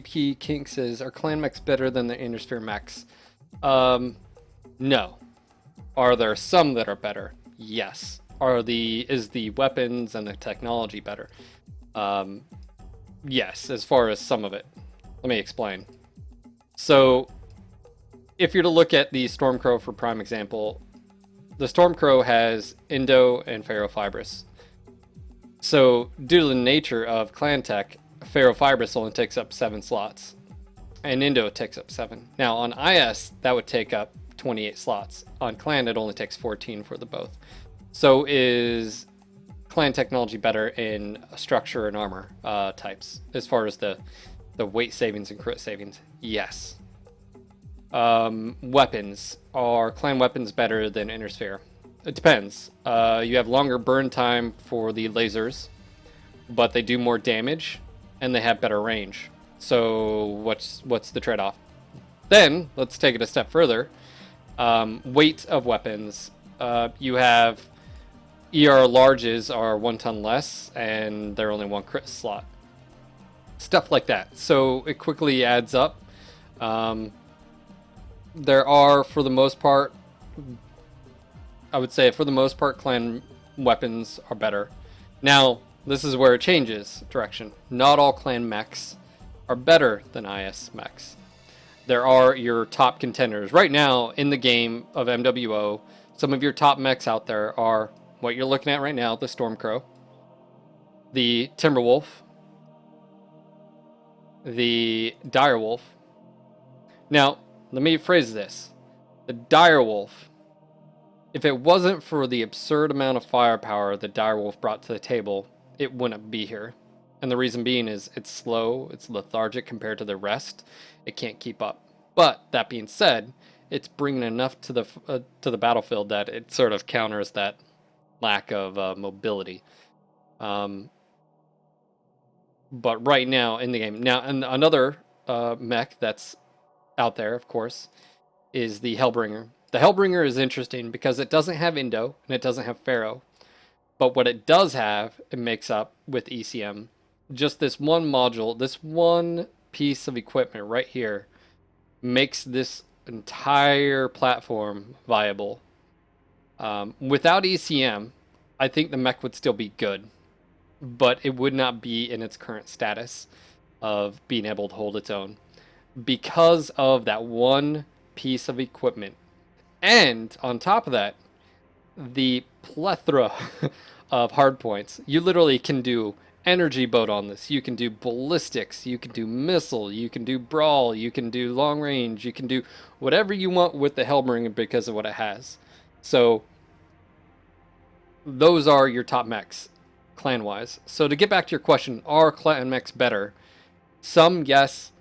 BP King says, are clan mechs better than the Innersphere mechs? No. Are there some that are better? Yes. Is the weapons and the technology better? Yes, as far as some of it. Let me explain. So, if you're to look at the Stormcrow for prime example, the Stormcrow has Indo and Ferrofibrous. So, due to the nature of clan tech, Ferrofibrous only takes up 7 slots, and Indo takes up 7. Now, on IS, that would take up 28 slots. On clan, it only takes 14 for the both. So, is clan technology better in structure and armor types as far as the weight savings and crit savings? Yes. Weapons. Are clan weapons better than Innersphere? It depends. You have longer burn time for the lasers, but they do more damage and they have better range. So what's the trade-off? Then let's take it a step further. Weight of weapons. You have ER larges are 1 ton less and they're only 1 crit slot. Stuff like that. So it quickly adds up. There are, for the most part, I would say for the most part, clan weapons are better. Now, this is where it changes direction. Not all clan mechs are better than IS mechs. There are your top contenders. Right now, in the game of MWO, some of your top mechs out there are what you're looking at right now, the Stormcrow, the Timberwolf, the Direwolf. Now, let me phrase this. The Direwolf, if it wasn't for the absurd amount of firepower the Direwolf brought to the table, it wouldn't be here. And the reason being is it's slow, it's lethargic compared to the rest. It can't keep up. But that being said, it's bringing enough to the battlefield that it sort of counters that lack of mobility. But right now in the game, now and another mech that's out there, of course, is the Hellbringer. The Hellbringer is interesting because it doesn't have Indo and it doesn't have Pharaoh. But what it does have, it makes up with ECM. Just this one module, this one piece of equipment right here makes this entire platform viable. Without ECM, I think the mech would still be good, but it would not be in its current status of being able to hold its own because of that one piece of equipment. And on top of that, the plethora of hardpoints. You literally can do energy boat on this. You can do ballistics. You can do missile. You can do brawl. You can do long range. You can do whatever you want with the Hellbringer because of what it has. So those are your top mechs, clan-wise. So to get back to your question, are clan mechs better? Some, yes.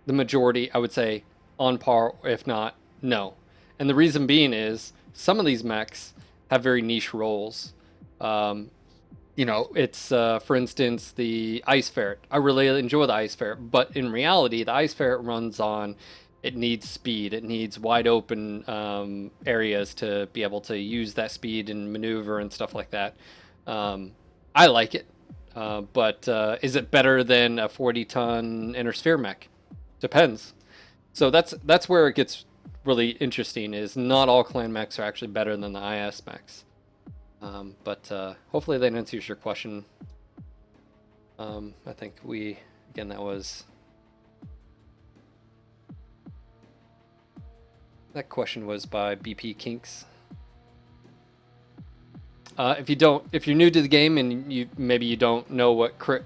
The majority, I would say, on par, if not, no. And the reason being is some of these mechs have very niche roles. It's, for instance, the Ice Ferret. I really enjoy the Ice Ferret, but in reality, the Ice Ferret runs on, it needs speed. It needs wide open areas to be able to use that speed and maneuver and stuff like that. I like it, but is it better than a 40-ton Innersphere mech? Depends. So that's where it gets really interesting, is not all clan mechs are actually better than the IS mechs. But hopefully that answers your question. I think that question was by BP Kinks. If you're new to the game and maybe you don't know what crit